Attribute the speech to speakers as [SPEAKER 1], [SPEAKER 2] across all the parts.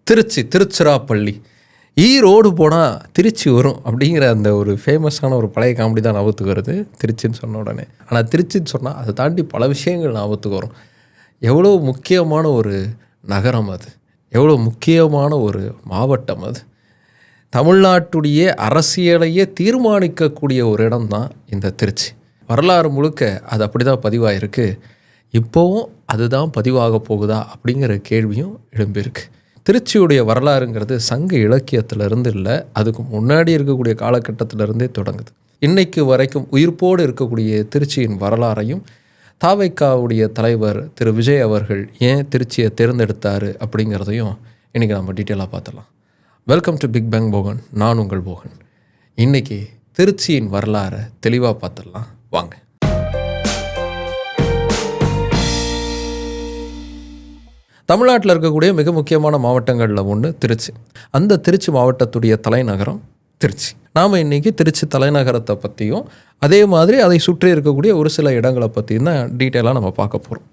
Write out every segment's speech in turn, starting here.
[SPEAKER 1] திருச்சிராப்பள்ளி ஈரோடு போனால் திருச்சி வரும் அப்படிங்கிற அந்த ஒரு ஃபேமஸான ஒரு பழைய காமெடி தான் ஞாபகத்துக்கு வருது திருச்சின்னு சொன்ன உடனே. ஆனால் திருச்சின்னு சொன்னால் அதை தாண்டி பல விஷயங்கள் ஞாபகத்துக்கு வரும். எவ்வளோ முக்கியமான ஒரு நகரம் அது, எவ்வளோ முக்கியமான ஒரு மாவட்டம் அது. தமிழ்நாட்டுடைய அரசியலையே தீர்மானிக்கக்கூடிய ஒரு இடம் தான் இந்த திருச்சி. வரலாறு முழுக்க அது அப்படி தான் பதிவாயிருக்கு. இப்போவும் அதுதான் பதிவாக போகுதா அப்படிங்கிற கேள்வியும் எழும்பியிருக்கு. திருச்சியுடைய வரலாறுங்கிறது சங்க இலக்கியத்திலிருந்து இல்லை, அதுக்கு முன்னாடி இருக்கக்கூடிய காலகட்டத்திலிருந்தே தொடங்குது. இன்னைக்கு வரைக்கும் உயிர்ப்போடு இருக்கக்கூடிய திருச்சியின் வரலாறையும் தாவைக்காவுடைய தலைவர் திரு விஜய் அவர்கள் ஏன் திருச்சியை தேர்ந்தெடுத்தார் அப்படிங்கிறதையும் இன்றைக்கி நம்ம டீட்டெயிலாக பார்த்துடலாம். Welcome to big bang Bogan. நான் உங்கள் போகன். இன்றைக்கி திருச்சியின் வரலாறை தெளிவாக பார்த்துடலாம் வாங்க. தமிழ்நாட்டில் இருக்கக்கூடிய மிக முக்கியமான மாவட்டங்களில் ஒன்று திருச்சி. அந்த திருச்சி மாவட்டத்துடைய தலைநகரம் திருச்சி. நாம் இன்றைக்கி திருச்சி தலைநகரத்தை பற்றியும் அதே மாதிரி அதை சுற்றி இருக்கக்கூடிய ஒரு சில இடங்களை பற்றியும் தான் டீட்டெயிலாக நம்ம பார்க்க போகிறோம்.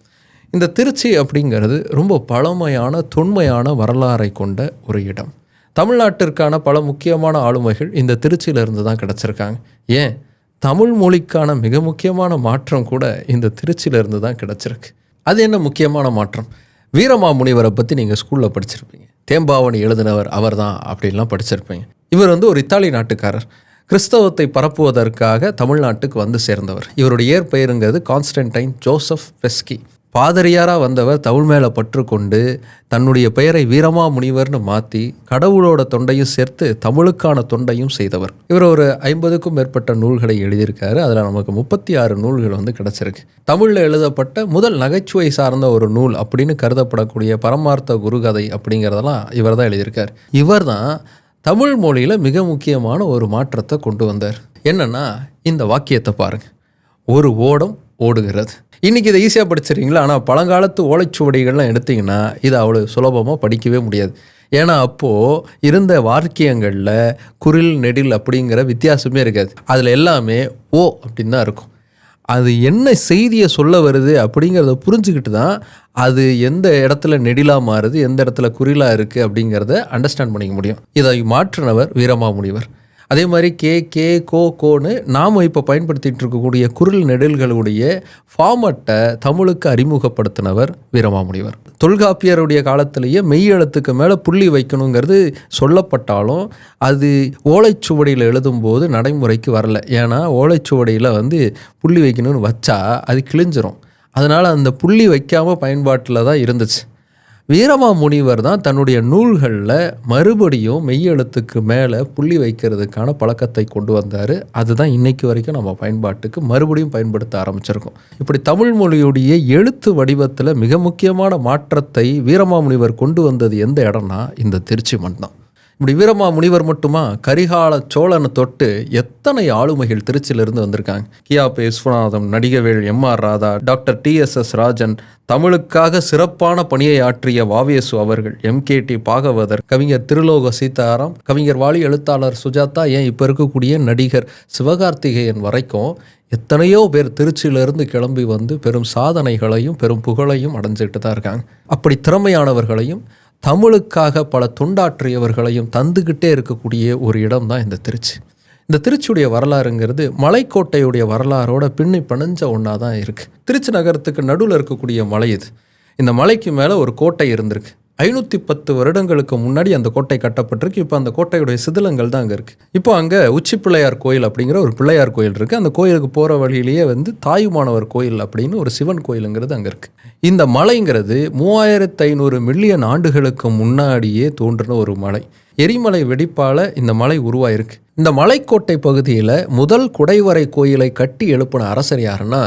[SPEAKER 1] இந்த திருச்சி அப்படிங்கிறது ரொம்ப பழமையான தொன்மையான வரலாறை கொண்ட ஒரு இடம். தமிழ்நாட்டிற்கான பல முக்கியமான ஆளுமைகள் இந்த திருச்சியிலிருந்து தான் கிடச்சிருக்காங்க. ஏன் தமிழ் மொழிக்கான மிக முக்கியமான மாற்றம் கூட இந்த திருச்சியிலிருந்து தான் கிடச்சிருக்கு. அது என்ன முக்கியமான மாற்றம்? வீரமாமுனிவரை பற்றி நீங்கள் ஸ்கூலில் படிச்சிருப்பீங்க. தேம்பாவணி எழுதினவர் அவர் தான் அப்படின்லாம் படிச்சிருப்பீங்க. இவர் ஒரு இத்தாலி நாட்டுக்காரர். கிறிஸ்தவத்தை பரப்புவதற்காக தமிழ்நாட்டுக்கு வந்து சேர்ந்தவர். இவருடைய இயற்பெயருங்கிறது கான்ஸ்டன்டைன் ஜோசப் பெஸ்கி. பாதிரியாராக வந்தவர் தமிழ் மேலே பற்று கொண்டு தன்னுடைய பெயரை வீரமாமுனிவர்னு மாற்றி கடவுளோட தொண்டையும் சேர்த்து தமிழுக்கான தொண்டையும் செய்தவர். இவர் ஒரு 50க்கும் மேற்பட்ட நூல்களை எழுதியிருக்காரு. அதில் நமக்கு 36 நூல்கள் கிடச்சிருக்கு. தமிழில் எழுதப்பட்ட முதல் நகைச்சுவை சார்ந்த ஒரு நூல் அப்படின்னு கருதப்படக்கூடிய பரமார்த்த குருகதை அப்படிங்கிறதெல்லாம் இவர் தான் எழுதியிருக்கார். இவர் தான் தமிழ் மொழியில் மிக முக்கியமான ஒரு மாற்றத்தை கொண்டு வந்தார். என்னென்னா இந்த வாக்கியத்தை பாருங்கள். ஒரு ஓடம் ஓடுகிறது. இன்றைக்கி இதை ஈஸியாக படிச்சிருக்கீங்களா? ஆனால் பழங்காலத்து ஓலைச்சுவடிகள்லாம் எடுத்திங்கன்னா இதை அவ்வளோ சுலபமாக படிக்கவே முடியாது. ஏன்னா அப்போது இருந்த வாக்கியங்களில் குரில் நெடில் அப்படிங்கிற வித்தியாசமே இருக்காது. அதில் எல்லாமே ஓ அப்படின்னு தான் இருக்கும். அது என்ன செய்தியை சொல்ல வருது அப்படிங்கிறத புரிஞ்சுக்கிட்டு தான் அது எந்த இடத்துல நெடிலாக மாறுது, எந்த இடத்துல குறிலாக இருக்குது அப்படிங்கிறத அண்டர்ஸ்டாண்ட் பண்ணிக்க முடியும். இதை மாற்றினவர் வீரமாமுனிவர். அதே மாதிரி கே கோன்னு நாம் இப்போ பயன்படுத்திகிட்டு இருக்கக்கூடிய குரில் நெடில்களுடைய ஃபார்மட்டை தமிழுக்கு அறிமுகப்படுத்தினவர் வீரமாமுனிவர். தொல்காப்பியருடைய காலத்திலேயே மெய்யெழுத்துக்கு மேலே புள்ளி வைக்கணுங்கிறது சொல்லப்பட்டாலும் அது ஓலைச்சுவடியில் எழுதும்போது நடைமுறைக்கு வரல. ஏன்னா ஓலைச்சுவடியில் புள்ளி வைக்கணும்னு வச்சா அது கிழிஞ்சிரும். அதனால் அந்த புள்ளி வைக்காமல் பயன்பாட்டில் தான் இருந்துச்சு. வீரமாமுனிவர் தான் தன்னுடைய நூல்களில் மறுபடியும் மெய்யெழுத்துக்கு மேலே புள்ளி வைக்கிறதுக்கான பழக்கத்தை கொண்டு வந்தார். அதுதான் இன்றைக்கு வரைக்கும் நம்ம பயன்பாட்டுக்கு மறுபடியும் பயன்படுத்த ஆரம்பிச்சிருக்கோம். இப்படி தமிழ் மொழியுடைய எழுத்து வடிவத்தில் மிக முக்கியமான மாற்றத்தை வீரமாமுனிவர் கொண்டு வந்தது எந்த இடம்னா இந்த திருச்சி மண் தான். இப்படி வீரமாமுனிவர் மட்டுமா, கரிகால சோழனை தொட்டு எத்தனை ஆளுமைகள் திருச்சியிலிருந்து வந்திருக்காங்க. கியாபே விஸ்வநாதம், நடிகவேள் எம்.ஆர். ராதா, டாக்டர் டி.எஸ்.எஸ். ராஜன், தமிழுக்காக சிறப்பான பணியை ஆற்றிய வாவேசு அவர்கள், எம்.கே.டி. பாகவதர், கவிஞர் திருலோக சீதாராம், கவிஞர் வாலி, எழுத்தாளர் சுஜாதா, ஏன் இப்போ இருக்கக்கூடிய நடிகர் சிவகார்த்திகேயன் வரைக்கும் எத்தனையோ பேர் திருச்சியிலிருந்து கிளம்பி பெரும் சாதனைகளையும் பெரும் புகழையும் அடைஞ்சிட்டு தான் இருக்காங்க. அப்படி திறமையானவர்களையும் தமிழுக்காக பல தொண்டாற்றியவர்களையும் தந்துக்கிட்டே இருக்கக்கூடிய ஒரு இடம் தான் இந்த திருச்சி. இந்த திருச்சியுடைய வரலாறுங்கிறது மலைக்கோட்டையுடைய வரலாறோட பின்னி பிணைஞ்ச ஒன்றா தான் இருக்குது. திருச்சி நகரத்துக்கு நடுவில் இருக்கக்கூடிய மலை இது. இந்த மலைக்கு மேலே ஒரு கோட்டை இருந்திருக்கு. 510 வருடங்களுக்கு முன்னாடி அந்த கோட்டை கட்டப்பட்டிருக்கு. இப்போ அந்த கோட்டையுடைய சிதிலங்கள் தான் அங்கே இருக்குது. இப்போ அங்கே உச்சி பிள்ளையார் கோயில் அப்படிங்கிற ஒரு பிள்ளையார் கோயில் இருக்குது. அந்த கோயிலுக்கு போகிற வழியிலேயே தாயுமானவர் கோயில் அப்படின்னு ஒரு சிவன் கோயிலுங்கிறது அங்கே இருக்குது. இந்த மலைங்கிறது 3500 மில்லியன் ஆண்டுகளுக்கு முன்னாடியே தோன்றின ஒரு மலை. எரிமலை வெடிப்பால் இந்த மலை உருவாயிருக்கு. இந்த மலைக்கோட்டை பகுதியில் முதல் குடைவரை கோயிலை கட்டி எழுப்பின அரசர் யாருன்னா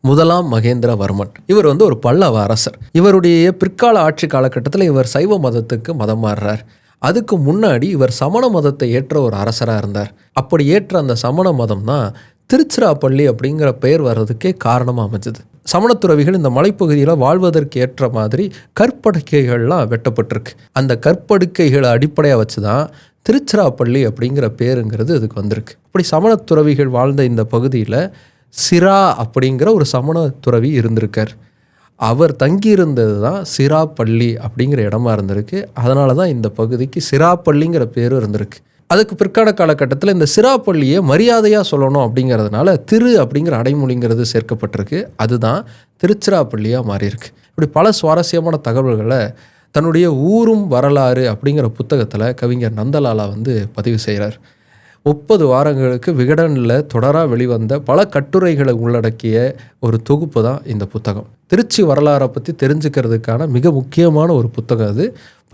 [SPEAKER 1] முதலாம் மகேந்திரவர்மன். இவர் ஒரு பல்லவ அரசர். இவருடைய பிற்கால ஆட்சி காலகட்டத்தில் இவர் சைவ மதத்துக்கு மதம் மாறுறார். அதுக்கு முன்னாடி இவர் சமண மதத்தை ஏற்ற ஒரு அரசராக இருந்தார். அப்படி ஏற்ற அந்த சமண மதம் தான் திருச்சிராப்பள்ளி அப்படிங்கிற பெயர் வர்றதுக்கே காரணமாக அமைஞ்சது. சமணத்துறவிகள் இந்த மலைப்பகுதியில் வாழ்வதற்கு ஏற்ற மாதிரி கற்படுக்கைகள்லாம் வெட்டப்பட்டிருக்கு. அந்த கற்படுக்கைகளை அடிப்படையாக வச்சு தான் திருச்சிராப்பள்ளி அப்படிங்கிற பேருங்கிறது இதுக்கு வந்திருக்கு. அப்படி சமணத்துறவிகள் வாழ்ந்த இந்த பகுதியில் சிரா அப்படிங்கிற ஒரு சமண துறவி இருந்திருக்கார். அவர் தங்கியிருந்தது தான் சிராப்பள்ளி அப்படிங்கிற இடமா இருந்திருக்கு. அதனால தான் இந்த பகுதிக்கு சிராப்பள்ளிங்கிற பேரும் இருந்திருக்கு. அதுக்கு பிற்கால காலகட்டத்தில் இந்த சிராப்பள்ளியை மரியாதையாக சொல்லணும் அப்படிங்கிறதுனால திரு அப்படிங்கிற அடைமொழிங்கிறது சேர்க்கப்பட்டிருக்கு. அதுதான் திருச்சிராப்பள்ளியாக மாறியிருக்கு. இப்படி பல சுவாரஸ்யமான தகவல்களை தன்னுடைய ஊரும் வரலாறு அப்படிங்கிற புத்தகத்தில் கவிஞர் நந்தலாலா பதிவு செய்கிறார். 30 வாரங்களுக்கு விகடனில் தொடராக வெளிவந்த பல கட்டுரைகளை உள்ளடக்கிய ஒரு தொகுப்பு தான் இந்த புத்தகம். திருச்சி வரலாறை பற்றி தெரிஞ்சுக்கிறதுக்கான மிக முக்கியமான ஒரு புத்தகம் அது.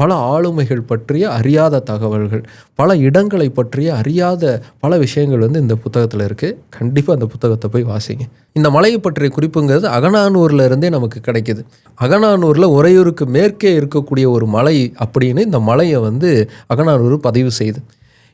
[SPEAKER 1] பல ஆளுமைகள் பற்றிய அறியாத தகவல்கள், பல இடங்களை பற்றிய அறியாத பல விஷயங்கள் இந்த புத்தகத்தில் இருக்குது. கண்டிப்பாக அந்த புத்தகத்தை போய் வாசிங்க. இந்த மலையை பற்றிய குறிப்புங்கிறது அகநானூரில் இருந்தே நமக்கு கிடைக்கிது. அகநானூரில் உறையூருக்கு மேற்கே இருக்கக்கூடிய ஒரு மலை அப்படின்னு இந்த மலையை அகநானூர் பதிவு செய்யுது.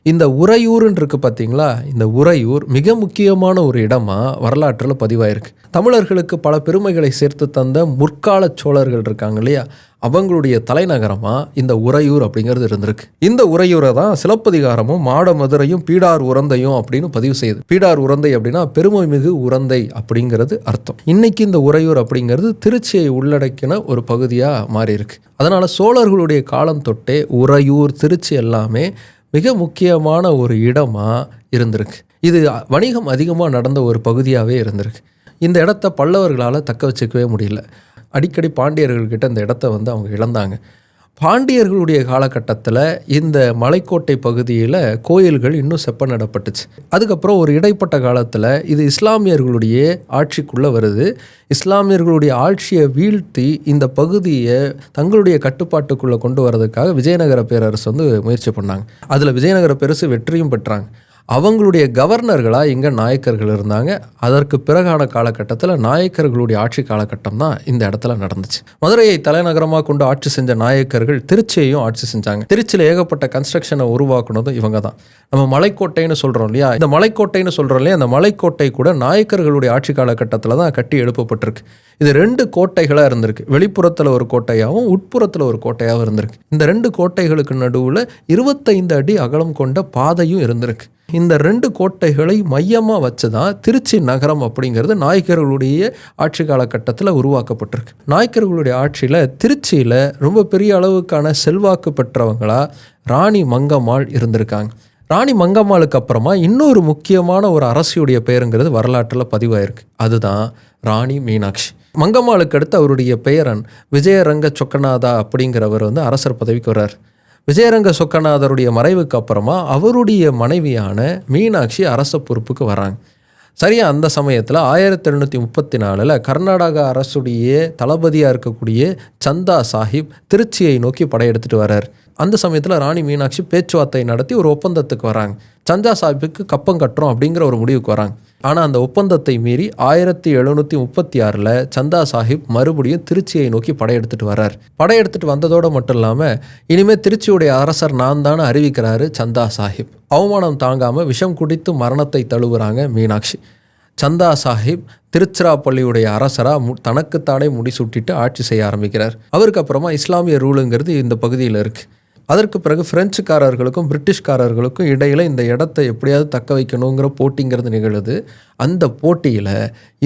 [SPEAKER 1] இந்த உறையூர்ன்னு இருக்கு பார்த்தீங்களா, இந்த உறையூர் மிக முக்கியமான ஒரு இடமா வரலாற்றில் பதிவாயிருக்கு. தமிழர்களுக்கு பல பெருமைகளை சேர்த்து தந்த முற்கால சோழர்கள் இருக்காங்க இல்லையா, அவங்களுடைய தலைநகரமாக இந்த உறையூர் அப்படிங்கிறது இருந்திருக்கு. இந்த உறையூரை தான் சிலப்பதிகாரமும் மாடமதுரையும் பீடார் உரந்தையும் அப்படின்னு பதிவு செய்யுது. பீடார் உரந்தை அப்படின்னா பெருமை மிகு உரந்தை அப்படிங்கிறது அர்த்தம். இன்னைக்கு இந்த உறையூர் அப்படிங்கிறது திருச்சியை உள்ளடக்கின ஒரு பகுதியாக மாறி இருக்கு. அதனால சோழர்களுடைய காலம் தொட்டே உறையூர், திருச்சி எல்லாமே மிக முக்கியமான ஒரு இடமாக இருந்திருக்கு. இது வணிகம் அதிகமாக நடந்த ஒரு பகுதியாகவே இருந்திருக்கு. இந்த இடத்த பல்லவர்களால் தக்க வச்சுக்கவே முடியல. அடிக்கடி பாண்டியர்கள்கிட்ட இந்த இடத்த அவங்க இழந்தாங்க. பாண்டியர்களுடைய காலகட்டத்தில் இந்த மலைக்கோட்டை பகுதியில் கோயில்கள் இன்னும் செப்பனிடப்பட்டுச்சு. அதுக்கப்புறம் ஒரு இடைப்பட்ட காலத்தில் இது இஸ்லாமியர்களுடைய ஆட்சிக்குள்ளே வருது. இஸ்லாமியர்களுடைய ஆட்சியை வீழ்த்தி இந்த பகுதியை தங்களுடைய கட்டுப்பாட்டுக்குள்ளே கொண்டு வரதுக்காக விஜயநகர பேரரசு முயற்சி பண்ணாங்க. அதில் விஜயநகர பேரரசு வெற்றியும் பெற்றாங்க. அவங்களுடைய கவர்னர்களாக இங்கே நாயக்கர்கள் இருந்தாங்க. அதற்கு பிறகான காலகட்டத்தில் நாயக்கர்களுடைய ஆட்சி காலகட்டம் தான் இந்த இடத்துல நடந்துச்சு. மதுரையை தலைநகரமாக கொண்டு ஆட்சி செஞ்ச நாயக்கர்கள் திருச்சியையும் ஆட்சி செஞ்சாங்க. திருச்சியில் ஏகப்பட்ட கன்ஸ்ட்ரக்ஷனை உருவாக்குனதும் இவங்க தான். நம்ம மலைக்கோட்டைன்னு சொல்கிறோம் இல்லையா, இந்த மலைக்கோட்டைன்னு சொல்கிறோம் இல்லையா, அந்த மலைக்கோட்டை கூட நாயக்கர்களுடைய ஆட்சி காலகட்டத்தில் தான் கட்டி எழுப்பப்பட்டிருக்கு. இது 2 கோட்டைகளாக இருந்திருக்கு. வெளிப்புறத்தில் ஒரு கோட்டையாகவும் உட்புறத்தில் ஒரு கோட்டையாகவும் இருந்திருக்கு. இந்த 2 கோட்டைகளுக்கு நடுவில் 25 அடி அகலம் கொண்ட பாதையும் இருந்திருக்கு. இந்த 2 கோட்டைகளை மையமாக வச்சு தான் திருச்சி நகரம் அப்படிங்கிறது நாயக்கர்களுடைய ஆட்சி காலகட்டத்தில் உருவாக்கப்பட்டிருக்கு. நாயக்கர்களுடைய ஆட்சியில் திருச்சியில் ரொம்ப பெரிய அளவுக்கான செல்வாக்கு பெற்றவங்களா ராணி மங்கம்மாள் இருந்திருக்காங்க. ராணி மங்கம்மாளுக்கு அப்புறமா இன்னொரு முக்கியமான ஒரு அரசியுடைய பெயருங்கிறது வரலாற்றில் பதிவாயிருக்கு. அதுதான் ராணி மீனாட்சி. மங்கம்மாளுக்கு அடுத்து அவருடைய பெயரன் விஜயரங்க சொக்கநாதா அப்படிங்கிறவர் அரசர் பதவிக்கு வர்றார். விஜயரங்க சொக்கநாதருடைய மறைவுக்கு அப்புறமா அவருடைய மனைவியான மீனாட்சி அரச பொறுப்புக்கு வராங்க. சரியா அந்த சமயத்தில் 1734 கர்நாடகா அரசுடைய தளபதியாக இருக்கக்கூடிய சந்தா சாஹிப் திருச்சியை நோக்கி படையெடுத்துட்டு வர்றார். அந்த சமயத்தில் ராணி மீனாட்சி பேச்சுவார்த்தை நடத்தி ஒரு ஒப்பந்தத்துக்கு வராங்க. சந்தா சாஹிப்புக்கு கப்பம் கட்டுறோம் அப்படிங்கிற ஒரு முடிவுக்கு வராங்க. ஆனால் அந்த ஒப்பந்தத்தை மீறி 1736 சந்தா சாஹிப் மறுபடியும் திருச்சியை நோக்கி படையெடுத்துட்டு வர்றார். படையெடுத்துட்டு வந்ததோடு மட்டும் இல்லாமல் இனிமேல் திருச்சியுடைய அரசர் நான் தானே அறிவிக்கிறாரு சந்தா சாஹிப். அவமானம் தாங்காமல் விஷம் குடித்து மரணத்தை தழுவுறாங்க மீனாட்சி. சந்தா சாஹிப் திருச்சிராப்பள்ளியுடைய அரசராக தனக்குத்தானே முடிசூட்டிட்டு ஆட்சி செய்ய ஆரம்பிக்கிறார். அவருக்கு அப்புறமா இஸ்லாமிய ரூலுங்கிறது இந்த பகுதியில் இருக்குது. அதற்கு பிறகு பிரெஞ்சுக்காரர்களுக்கும் பிரிட்டிஷ்காரர்களுக்கும் இடையில் இந்த இடத்தை எப்படியாவது தக்க வைக்கணுங்கிற போட்டிங்கிறது நிகழுது. அந்த போட்டியில்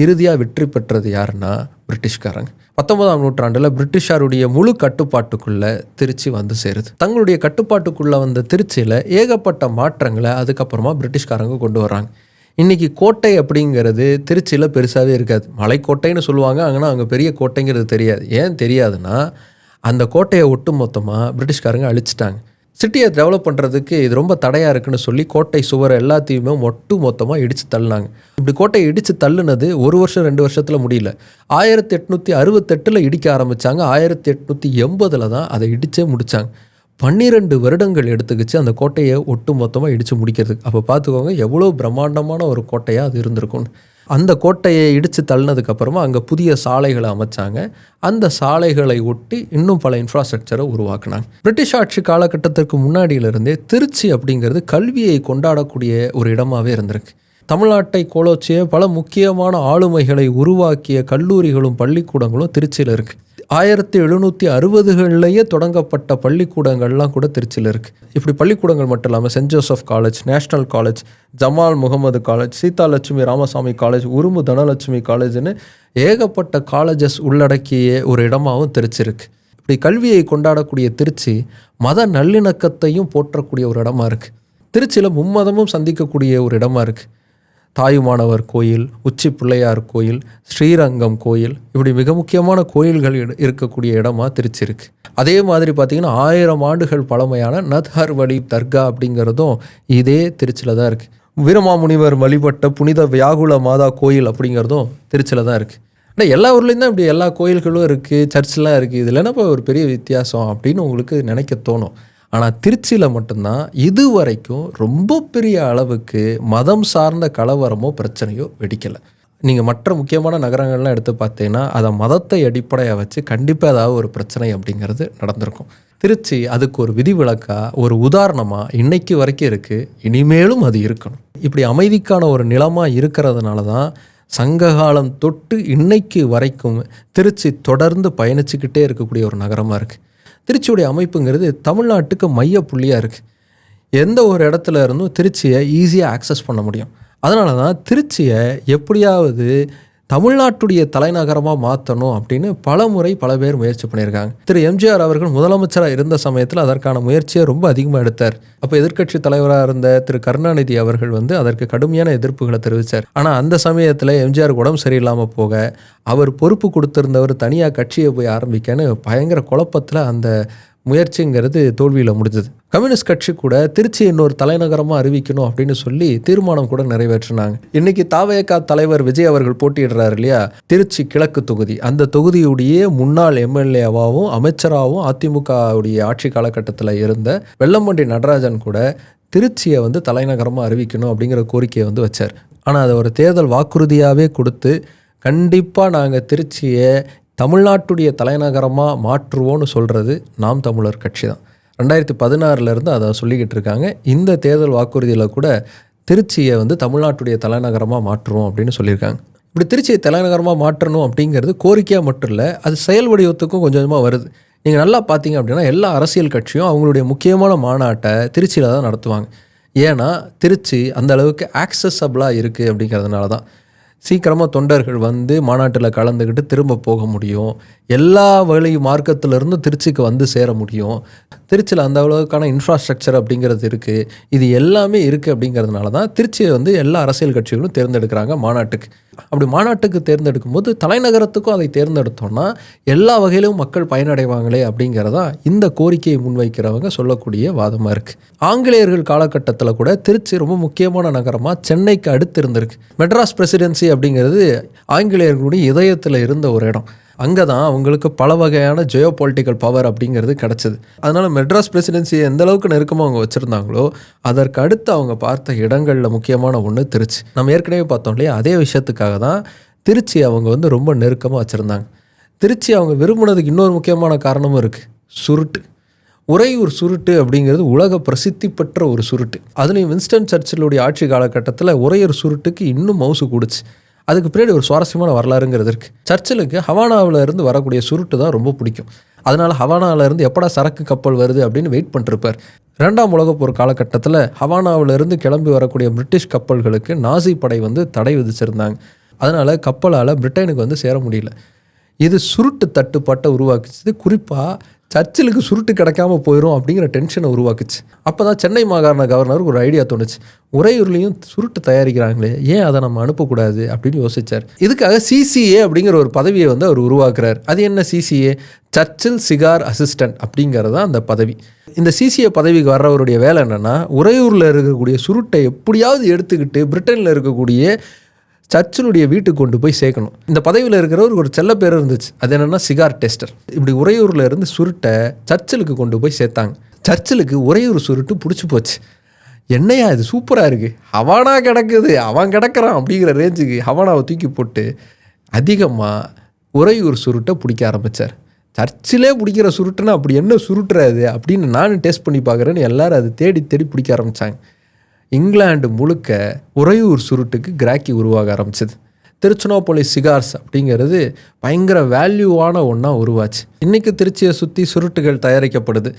[SPEAKER 1] இறுதியாக வெற்றி பெற்றது யாருன்னா பிரிட்டிஷ்காரங்க. 19ஆம் நூற்றாண்டில் பிரிட்டிஷாருடைய முழு கட்டுப்பாட்டுக்குள்ளே திருச்சி சேருது. தங்களுடைய கட்டுப்பாட்டுக்குள்ளே வந்த திருச்சியில் ஏகப்பட்ட மாற்றங்களை அதுக்கப்புறமா பிரிட்டிஷ்காரங்க கொண்டு வர்றாங்க. இன்றைக்கி கோட்டை அப்படிங்கிறது திருச்சியில் பெருசாகவே இருக்காது. மலைக்கோட்டைன்னு சொல்லுவாங்க, ஆனால் அங்கே பெரிய கோட்டைங்கிறது தெரியாது. ஏன் தெரியாதுன்னா அந்த கோட்டையை ஒட்டு மொத்தமாக பிரிட்டிஷ்காரங்க அழிச்சிட்டாங்க. சிட்டியை டெவலப் பண்ணுறதுக்கு இது ரொம்ப தடையாக இருக்குன்னு சொல்லி கோட்டை சுவர் எல்லாத்தையுமே ஒட்டு மொத்தமாக இடித்து தள்ளினாங்க. இப்படி கோட்டையை இடித்து தள்ளுனது 1 வருஷம் 2 வருஷத்தில் முடியல. 1868 இடிக்க ஆரம்பித்தாங்க. 1880 தான் அதை இடித்தே முடித்தாங்க. 12 வருடங்கள் எடுத்துக்கிச்சு அந்த கோட்டையை ஒட்டு மொத்தமாக இடித்து முடிக்கிறதுக்கு. அப்போ பார்த்துக்கோங்க எவ்வளோ பிரம்மாண்டமான ஒரு கோட்டையாக அது இருந்திருக்கும்னு. அந்த கோட்டையை இடித்து தள்ளினதுக்கப்புறமா அங்கே புதிய சாலைகளை அமைச்சாங்க. அந்த சாலைகளை ஒட்டி இன்னும் பல இன்ஃப்ராஸ்ட்ரக்சரை உருவாக்குனாங்க. பிரிட்டிஷ் ஆட்சி காலகட்டத்திற்கு முன்னாடியிலிருந்தே திருச்சி அப்படிங்கிறது கல்வியை கொண்டாடக்கூடிய ஒரு இடமாகவே இருந்திருக்கு. தமிழ்நாட்டை கோலோச்சிய பல முக்கியமான ஆளுமைகளை உருவாக்கிய கல்லூரிகளும் பள்ளிக்கூடங்களும் திருச்சியில் இருக்குது. 1760களிலேயே தொடங்கப்பட்ட பள்ளிக்கூடங்கள்லாம் கூட திருச்சியில் இருக்குது. இப்படி பள்ளிக்கூடங்கள் மட்டும் இல்லாமல் Saint Joseph college, national college, Jamal Mohamed college, Seethalakshmi Ramasamy college, Urumu Dhanalakshmi காலேஜ்னு ஏகப்பட்ட காலேஜஸ் உள்ளடக்கிய ஒரு இடமாகவும் திருச்சி இருக்குது. இப்படி கல்வியை கொண்டாடக்கூடிய திருச்சி மத நல்லிணக்கத்தையும் போற்றக்கூடிய ஒரு இடமா இருக்குது. திருச்சியில் மும்மதமும் சந்திக்கக்கூடிய ஒரு இடமா இருக்குது. தாயுமானவர் கோயில், உச்சி பிள்ளையார் கோயில், ஸ்ரீரங்கம் கோயில், இப்படி மிக முக்கியமான கோயில்கள் இருக்கக்கூடிய இடமா திருச்சி இருக்குது. அதே மாதிரி பார்த்திங்கன்னா 1000 ஆண்டுகள் பழமையான நத்ஹர்வடி தர்கா அப்படிங்கிறதும் இதே திருச்சியில் தான் இருக்குது. வீரமாமுனிவர் வழிபட்ட புனித வியாகுல மாதா கோயில் அப்படிங்கிறதும் திருச்சியில் தான் இருக்குது. ஆனால் எல்லா ஊர்லேயும் தான் இப்படி எல்லா கோயில்களும் இருக்குது, சர்ச்செலாம் இருக்குது. இதில் என்னப்பா ஒரு பெரிய வித்தியாசம் அப்படின்னு உங்களுக்கு நினைக்க தோணும். ஆனால் திருச்சியில் மட்டும்தான் இது வரைக்கும் ரொம்ப பெரிய அளவுக்கு மதம் சார்ந்த கலவரமோ பிரச்சனையோ வெடிக்கலை. நீங்கள் மற்ற முக்கியமான நகரங்கள்லாம் எடுத்து பார்த்தீங்கன்னா அதை மதத்தை அடிப்படையாக வச்சு கண்டிப்பாக ஏதாவது ஒரு பிரச்சனை அப்படிங்கிறது நடந்திருக்கும். திருச்சி அதுக்கு ஒரு விதிவிலக்கா, ஒரு உதாரணமாக இன்னைக்கு வரைக்கும் இருக்குது. இனிமேலும் அது இருக்கணும். இப்படி அமைதிக்கான ஒரு நிலமாக இருக்கிறதுனால தான் சங்ககாலம் தொட்டு இன்னைக்கு வரைக்கும் திருச்சி தொடர்ந்து பயணிச்சுக்கிட்டே இருக்கக்கூடிய ஒரு நகரமாக இருக்குது. திருச்சியுடைய அமைப்புங்கிறது தமிழ்நாட்டுக்கு மைய புள்ளியாக இருக்குது. எந்த ஒரு இடத்துல இருந்தும் திருச்சியை ஈஸியாக ஆக்சஸ் பண்ண முடியும். அதனால தான் திருச்சியை எப்படியாவது தமிழ்நாட்டுடைய தலைநகரமாக மாற்றணும் அப்படின்னு பல பேர் முயற்சி பண்ணியிருக்காங்க. திரு எம்ஜிஆர் அவர்கள் முதலமைச்சராக இருந்த சமயத்தில் அதற்கான முயற்சியை ரொம்ப அதிகமாக எடுத்தார். அப்போ எதிர்க்கட்சி தலைவராக இருந்த திரு கருணாநிதி அவர்கள் அதற்கு கடுமையான எதிர்ப்புகளை தெரிவித்தார். ஆனால் அந்த சமயத்தில் எம்ஜிஆர் உடம்பு சரியில்லாமல் போக அவர் பொறுப்பு கொடுத்திருந்தவர் தனியாக கட்சியை போய் ஆரம்பிக்கன்னு பயங்கர குழப்பத்தில் அந்த முயற்சிங்கிறது தோல்வியில் முடிஞ்சது. கம்யூனிஸ்ட் கட்சி கூட திருச்சி இன்னொரு தலைநகரமாக அறிவிக்கணும் அப்படின்னு சொல்லி தீர்மானம் கூட நிறைவேற்றினாங்க. இன்னைக்கு தாவேகா தலைவர் விஜய் அவர்கள் போட்டியிடுறாரு இல்லையா, திருச்சி கிழக்கு தொகுதி, அந்த தொகுதியுடைய முன்னாள் எம்எல்ஏவாகவும் அமைச்சராகவும் அதிமுகவுடைய ஆட்சி காலகட்டத்தில் இருந்த வெல்லமண்டி நடராஜன் கூட திருச்சியை தலைநகரமாக அறிவிக்கணும் அப்படிங்கிற கோரிக்கையை வச்சார். ஆனால் அதை ஒரு தேர்தல் வாக்குறுதியாகவே கொடுத்து கண்டிப்பாக நாங்கள் திருச்சியை தமிழ்நாட்டுடைய தலைநகரமாக மாற்றுவோன்னு சொல்கிறது நாம் தமிழர் கட்சி தான். 2016 அதை சொல்லிக்கிட்டு இருக்காங்க. இந்த தேர்தல் வாக்குறுதியில் கூட திருச்சியை தமிழ்நாட்டுடைய தலைநகரமாக மாற்றுவோம் அப்படின்னு சொல்லியிருக்காங்க. இப்படி திருச்சியை தலைநகரமாக மாற்றணும் அப்படிங்கிறது கோரிக்கையாக மட்டும் இல்லை, அது செயல் வடிவத்துக்கும் கொஞ்சம் கொஞ்சமாக வருது. நீங்கள் நல்லா பார்த்தீங்க அப்படின்னா எல்லா அரசியல் கட்சியும் அவங்களுடைய முக்கியமான மாநாட்டை திருச்சியில் தான் நடத்துவாங்க. ஏன்னா திருச்சி அந்த அளவுக்கு ஆக்சஸபிளாக இருக்குது அப்படிங்கிறதுனால தான். சீக்கிரமாக தொண்டர்கள் மாநாட்டில் கலந்துக்கிட்டு திரும்ப போக முடியும். எல்லா வழி மார்க்கத்திலிருந்து திருச்சிக்கு சேர முடியும். திருச்சியில் அந்த அளவுக்கான இன்ஃப்ராஸ்ட்ரக்சர் அப்படிங்கிறது இருக்குது. இது எல்லாமே இருக்குது அப்படிங்கிறதுனால தான் திருச்சியை எல்லா அரசியல் கட்சிகளும் தேர்ந்தெடுக்கிறாங்க மாநாட்டுக்கு. அப்படி மாநாட்டுக்கு தேர்ந்தெடுக்கும் போது தலைநகரத்துக்கும் அதை தேர்ந்தெடுத்தோன்னா எல்லா வகையிலும் மக்கள் பயனடைவாங்களே அப்படிங்கிறதா இந்த கோரிக்கையை முன்வைக்கிறவங்க சொல்லக்கூடிய வாதமாக இருக்குது. ஆங்கிலேயர்கள் காலகட்டத்தில் கூட திருச்சி ரொம்ப முக்கியமான நகரமாக சென்னைக்கு அடுத்து இருந்திருக்கு. மெட்ராஸ் பிரசிடென்சி அப்படிங்கிறது ஆங்கிலேயர்களுடைய இதயத்தில் இருந்த ஒரு இடம். அங்கே தான் அவங்களுக்கு பல வகையான ஜியோ பொலிட்டிக்கல் பவர் அப்படிங்கிறது கிடச்சிது. அதனால் மெட்ராஸ் பிரசிடென்சியை எந்த அளவுக்கு நெருக்கமாக அவங்க வச்சுருந்தாங்களோ அதற்கு அடுத்து அவங்க பார்த்த இடங்களில் முக்கியமான ஒன்று திருச்சி. நம்ம ஏற்கனவே பார்த்தோம் இல்லையா, அதே விஷயத்துக்காக தான் திருச்சி அவங்க ரொம்ப நெருக்கமாக வச்சுருந்தாங்க. திருச்சி அவங்க விரும்பினதுக்கு இன்னொரு முக்கியமான காரணமும் இருக்குது, சுருட்டு. உறையூர் சுருட்டு அப்படிங்கிறது உலக பிரசித்தி பெற்ற ஒரு சுருட்டு. அதுலேயும் வின்ஸ்டன் சர்ச்சிலுடைய ஆட்சி காலகட்டத்தில் உறையூர் சுருட்டுக்கு இன்னும் மவுசு கூடுச்சு. அதுக்கு பின்னாடி ஒரு சுவாரஸ்யமான வரலாறுங்கிறது இருக்குது. சர்ச்சிலுக்கு ஹவானாவில் இருந்து வரக்கூடிய சுருட்டு தான் ரொம்ப பிடிக்கும். அதனால் ஹவானாவிலேருந்து எப்படா சரக்கு கப்பல் வருது அப்படின்னு வெயிட் பண்ணிருப்பார். 2ஆம் உலகப் போர் காலகட்டத்தில் ஹவானாவிலிருந்து கிளம்பி வரக்கூடிய பிரிட்டிஷ் கப்பல்களுக்கு நாசி படை தடை விதிச்சிருந்தாங்க. அதனால் கப்பலால் பிரிட்டனுக்கு சேர முடியல. இது சுருட்டு தட்டுப்பாட்டை உருவாக்குச்சு. குறிப்பாக சர்ச்சிலுக்கு சுருட்டு கிடைக்காம போயிடும் அப்படிங்கிற டென்ஷனை உருவாக்குச்சு. அப்போ தான் சென்னை மாகாண கவர்னருக்கு ஒரு ஐடியா தோணுச்சு, உறையூர்லேயும் சுருட்டு தயாரிக்கிறாங்களே, ஏன் அதை நம்ம அனுப்பக்கூடாது அப்படின்னு யோசிச்சார். இதுக்காக சிசிஏ அப்படிங்கிற ஒரு பதவியை அவர் உருவாக்குறார். அது என்ன சிசிஏ? சர்ச்சில் சிகார் அசிஸ்டன்ட் அப்படிங்கிறது தான் அந்த பதவி. இந்த சிசிஏ பதவிக்கு வர்றவருடைய வேலை என்னென்னா, உறையூரில் இருக்கக்கூடிய சுருட்டை எப்படியாவது எடுத்துக்கிட்டு பிரிட்டனில் இருக்கக்கூடிய சர்ச்சிலுடைய வீட்டுக்கு கொண்டு போய் சேர்க்கணும். இந்த பதவியில் இருக்கிறவர் ஒரு செல்ல பேர் இருந்துச்சு, அது என்னென்னா சிகார் டெஸ்டர். இப்படி உறையூரில் இருந்து சுருட்டை சர்ச்சிலுக்கு கொண்டு போய் சேர்த்தாங்க. சர்ச்சிலுக்கு உறையூர் சுருட்டு பிடிச்சி போச்சு. என்னையா இது சூப்பராக இருக்குது, ஹவானா கிடக்குது, அவன் கிடக்கிறான் அப்படிங்கிற ரேஞ்சுக்கு ஹவானாவை தூக்கி போட்டு அதிகமாக உறையூர் சுருட்டை பிடிக்க ஆரம்பித்தார். சர்ச்சிலே பிடிக்கிற சுருட்டுன்னா அப்படி என்ன சுருட்டுறாது அப்படின்னு நானும் டேஸ்ட் பண்ணி பார்க்குறேன்னு எல்லோரும் அது தேடி பிடிக்க ஆரம்பித்தாங்க. இங்கிலாந்து முழுக்க உறையூர் சுருட்டுக்கு கிராக்கி உருவாக ஆரம்பிச்சது. திருச்சினோபொலி சிகார்ஸ் அப்படிங்கிறது பயங்கர வேல்யூவான ஒன்றா உருவாச்சு. இன்றைக்கி திருச்சியை சுற்றி சுருட்டுகள் தயாரிக்கப்படுது.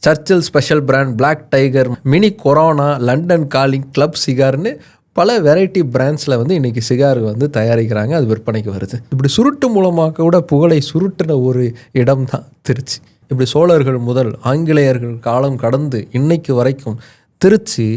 [SPEAKER 1] Churchill special brand, black tiger, mini corona, London calling, club சிகார்னு பல வெரைட்டி பிராண்ட்ஸில் இன்றைக்கி சிகார் தயாரிக்கிறாங்க. அது விற்பனைக்கு வருது. இப்படி சுருட்டு மூலமாக கூட புகழை சுருட்டின ஒரு இடம் தான் திருச்சி. இப்படி சோழர்கள் முதல் ஆங்கிலேயர்கள் காலம் கடந்து இன்னைக்கு வரைக்கும் திருச்சி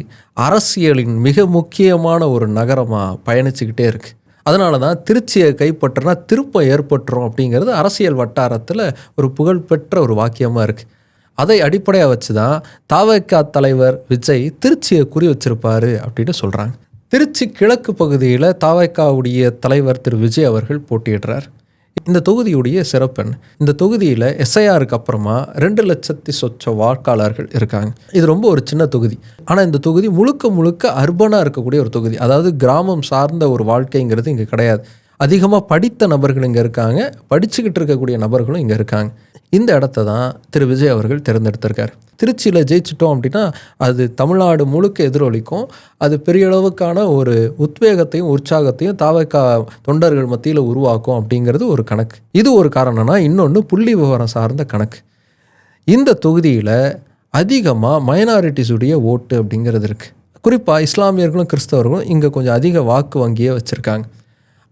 [SPEAKER 1] அரசியலின் மிக முக்கியமான ஒரு நகரமாக பயணிச்சுக்கிட்டே இருக்குது. அதனால தான் திருச்சியை கைப்பற்றினா திருப்பம் ஏற்பட்டுரும் அப்படிங்கிறது அரசியல் வட்டாரத்தில் ஒரு புகழ்பெற்ற ஒரு வாக்கியமாக இருக்குது. அதை அடிப்படையாக வச்சு தான் தவிக தலைவர் விஜய் திருச்சியை குறி வச்சிருப்பாரு அப்படின்னு சொல்கிறாங்க. திருச்சி கிழக்கு பகுதியில் தவிகவுடைய தலைவர் திரு விஜய் அவர்கள் போட்டியிடுறார். இந்த தொகுதியுடைய சிறப்பெண், இந்த தொகுதியில் எஸ்ஐஆருக்கு அப்புறமா 2 லட்சத்தி சொச்ச வாக்காளர்கள் இருக்காங்க. இது ரொம்ப ஒரு சின்ன தொகுதி. ஆனால் இந்த தொகுதி முழுக்க முழுக்க அர்பனாக இருக்கக்கூடிய ஒரு தொகுதி. அதாவது கிராமம் சார்ந்த ஒரு வாழ்க்கைங்கிறது இங்கே கிடையாது. அதிகமாக படித்த நபர்கள் இங்கே இருக்காங்க, படிச்சுக்கிட்டு இருக்கக்கூடிய நபர்களும் இங்கே இருக்காங்க. இந்த இடத்த தான் திரு விஜய் அவர்கள் தேர்ந்தெடுத்திருக்கார். திருச்சியில் ஜெயிச்சிட்டோம் அப்படின்னா அது தமிழ்நாடு முழுக்க எதிரொலிக்கும். அது பெரிய அளவுக்கான ஒரு உத்வேகத்தையும் உற்சாகத்தையும் தவிக தொண்டர்கள் மத்தியில் உருவாக்கும் அப்படிங்கிறது ஒரு கணக்கு. இது ஒரு காரணம்னா, இன்னொன்று புள்ளி விவரம் சார்ந்த கணக்கு. இந்த தொகுதியில் அதிகமாக மைனாரிட்டிஸுடைய ஓட்டு அப்படிங்கிறது இருக்குது. குறிப்பாக இஸ்லாமியர்களும் கிறிஸ்தவர்களும் இங்கே கொஞ்சம் அதிக வாக்கு வங்கியை வச்சுருக்காங்க.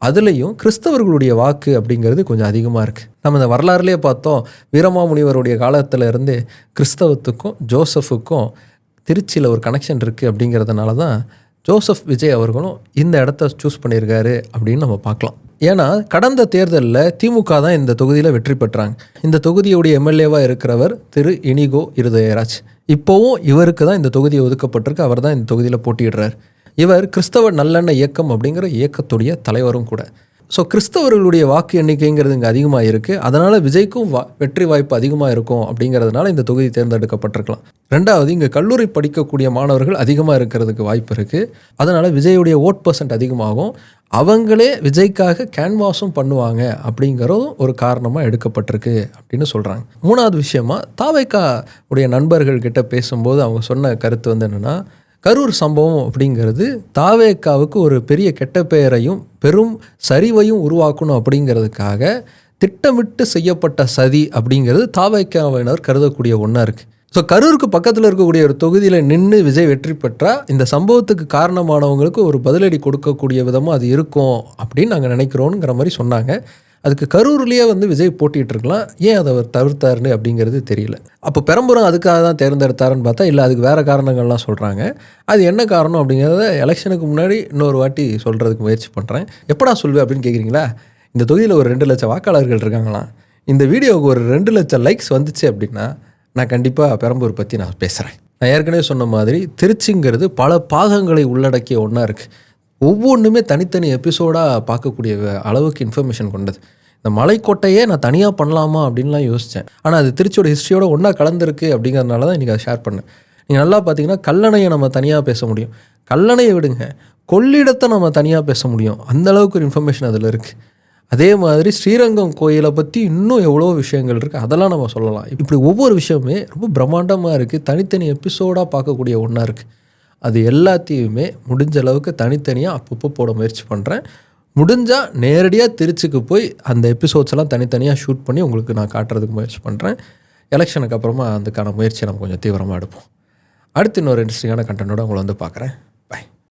[SPEAKER 1] அதுலேயும் கிறிஸ்தவர்களுடைய வாக்கு அப்படிங்கிறது கொஞ்சம் அதிகமாக இருக்குது. நம்ம இந்த வரலாறுலேயே பார்த்தோம், வீரமாமுனிவருடைய காலத்தில் இருந்தே கிறிஸ்தவத்துக்கும் ஜோசஃபுக்கும் திருச்சியில் ஒரு கனெக்ஷன் இருக்குது. அப்படிங்கிறதுனால தான் ஜோசப் விஜய் அவர்களும் இந்த இடத்த சூஸ் பண்ணியிருக்காரு அப்படின்னு நம்ம பார்க்கலாம். ஏன்னா கடந்த தேர்தலில் திமுக தான் இந்த தொகுதியில் வெற்றி பெற்றாங்க. இந்த தொகுதியுடைய எம்எல்ஏவாக இருக்கிறவர் திரு இனிகோ இருதயராஜ். இப்போவும் இவருக்கு தான் இந்த தொகுதியை ஒதுக்கப்பட்டிருக்கு. அவர் தான் இந்த தொகுதியில் போட்டியிடுறார். இவர் கிறிஸ்தவ நல்லெண்ண இயக்கம் அப்படிங்கிற இயக்கத்துடைய தலைவரும் கூட. ஸோ கிறிஸ்தவர்களுடைய வாக்கு எண்ணிக்கைங்கிறது இங்கே அதிகமாக இருக்குது. அதனால் விஜய்க்கும் வெற்றி வாய்ப்பு அதிகமாக இருக்கும். அப்படிங்கிறதுனால இந்த தொகுதி தேர்ந்தெடுக்கப்பட்டிருக்கலாம். 2வது, இங்கே கல்லூரி படிக்கக்கூடிய மாணவர்கள் அதிகமாக இருக்கிறதுக்கு வாய்ப்பு இருக்குது. அதனால் விஜயுடைய ஓட் % அதிகமாகும். அவங்களே விஜய்க்காக கேன்வாஸும் பண்ணுவாங்க அப்படிங்கிறதும் ஒரு காரணமாக எடுக்கப்பட்டிருக்கு அப்படின்னு சொல்கிறாங்க. 3வது விஷயமா, தவிக உடைய நண்பர்கள்கிட்ட பேசும்போது அவங்க சொன்ன கருத்து என்னென்னா, கரூர் சம்பவம் அப்படிங்கிறது தவிகவுக்கு ஒரு பெரிய கெட்ட பெயரையும் பெரும் சரிவையும் உருவாக்கணும் அப்படிங்கிறதுக்காக திட்டமிட்டு செய்யப்பட்ட சதி அப்படிங்கிறது தவிகவினர் கருதக்கூடிய ஒன்றா இருக்குது. ஸோ கரூருக்கு பக்கத்தில் இருக்கக்கூடிய ஒரு தொகுதியில் நின்று விஜய் வெற்றி பெற்றால் இந்த சம்பவத்துக்கு காரணமானவங்களுக்கு ஒரு பதிலடி கொடுக்கக்கூடிய விதமாக அது இருக்கும் அப்படின்னு நாங்கள் நினைக்கிறோங்கிற மாதிரி சொன்னாங்க. அதுக்கு கரூர்லேயே விஜய் போட்டிகிட்டு இருக்கலாம். ஏன் அதை அவர் தவிர்த்தாருன்னு அப்படிங்கிறது தெரியல. அப்போ பெரம்பூரம் அதுக்காக தான் தேர்ந்தெடுத்தாருன்னு பார்த்தா இல்லை, அதுக்கு வேறு காரணங்கள்லாம் சொல்கிறாங்க. அது என்ன காரணம் அப்படிங்கிறத எலெக்ஷனுக்கு முன்னாடி இன்னொரு வாட்டி சொல்கிறதுக்கு முயற்சி பண்ணுறேன். எப்படா சொல்வேன் அப்படின்னு கேட்குறீங்களா? இந்த தொகுதியில் ஒரு 2 லட்சம் வாக்காளர்கள் இருக்காங்களாம். இந்த வீடியோவுக்கு ஒரு 2 லட்சம் லைக்ஸ் வந்துச்சு அப்படின்னா நான் கண்டிப்பாக பெரம்பூர் பற்றி நான் பேசுகிறேன். நான் ஏற்கனவே சொன்ன மாதிரி திருச்சிங்கிறது பல பாகங்களை உள்ளடக்கிய ஒன்றா இருக்குது. ஒவ்வொன்றுமே தனித்தனி எபிசோடாக பார்க்கக்கூடிய அளவுக்கு இன்ஃபர்மேஷன் கொண்டது. இந்த மலைக்கோட்டையே நான் தனியாக பண்ணலாமா அப்படின்லாம் யோசித்தேன். ஆனால் அது திருச்சியோட ஹிஸ்ட்ரியோட ஒன்றா கலந்துருக்கு அப்படிங்கிறதுனால தான் இன்றைக்கி அதை ஷேர் பண்ணேன். நீங்கள் நல்லா பார்த்தீங்கன்னா கல்லணையை நம்ம தனியாக பேச முடியும். கல்லணையை விடுங்க, கொள்ளிடத்தை நம்ம தனியாக பேச முடியும். அந்தளவுக்கு ஒரு இன்ஃபர்மேஷன் அதில் இருக்குது. அதே மாதிரி ஸ்ரீரங்கம் கோயிலை பற்றி இன்னும் எவ்வளோ விஷயங்கள் இருக்குது, அதெல்லாம் நம்ம சொல்லலாம். இப்படி ஒவ்வொரு விஷயமே ரொம்ப பிரம்மாண்டமாக இருக்குது. தனித்தனி எபிசோடாக பார்க்கக்கூடிய ஒன்றா இருக்குது. அது எல்லாத்தையுமே முடிஞ்ச அளவுக்கு தனித்தனியாக அப்பப்போ போட முயற்சி பண்ணுறேன். முடிஞ்சால் நேரடியாக திருச்சிக்கு போய் அந்த எபிசோட்ஸ் எல்லாம் தனித்தனியாக ஷூட் பண்ணி உங்களுக்கு நான் காட்டுறதுக்கு முயற்சி பண்ணுறேன். எலெக்ஷனுக்கு அப்புறமா அதுக்கான முயற்சியை நம்ம கொஞ்சம் தீவிரமாக எடுப்போம். அடுத்து இன்னொரு இன்ட்ரெஸ்டிங்கான கண்டென்ட்டோட உங்களை பார்க்குறேன்.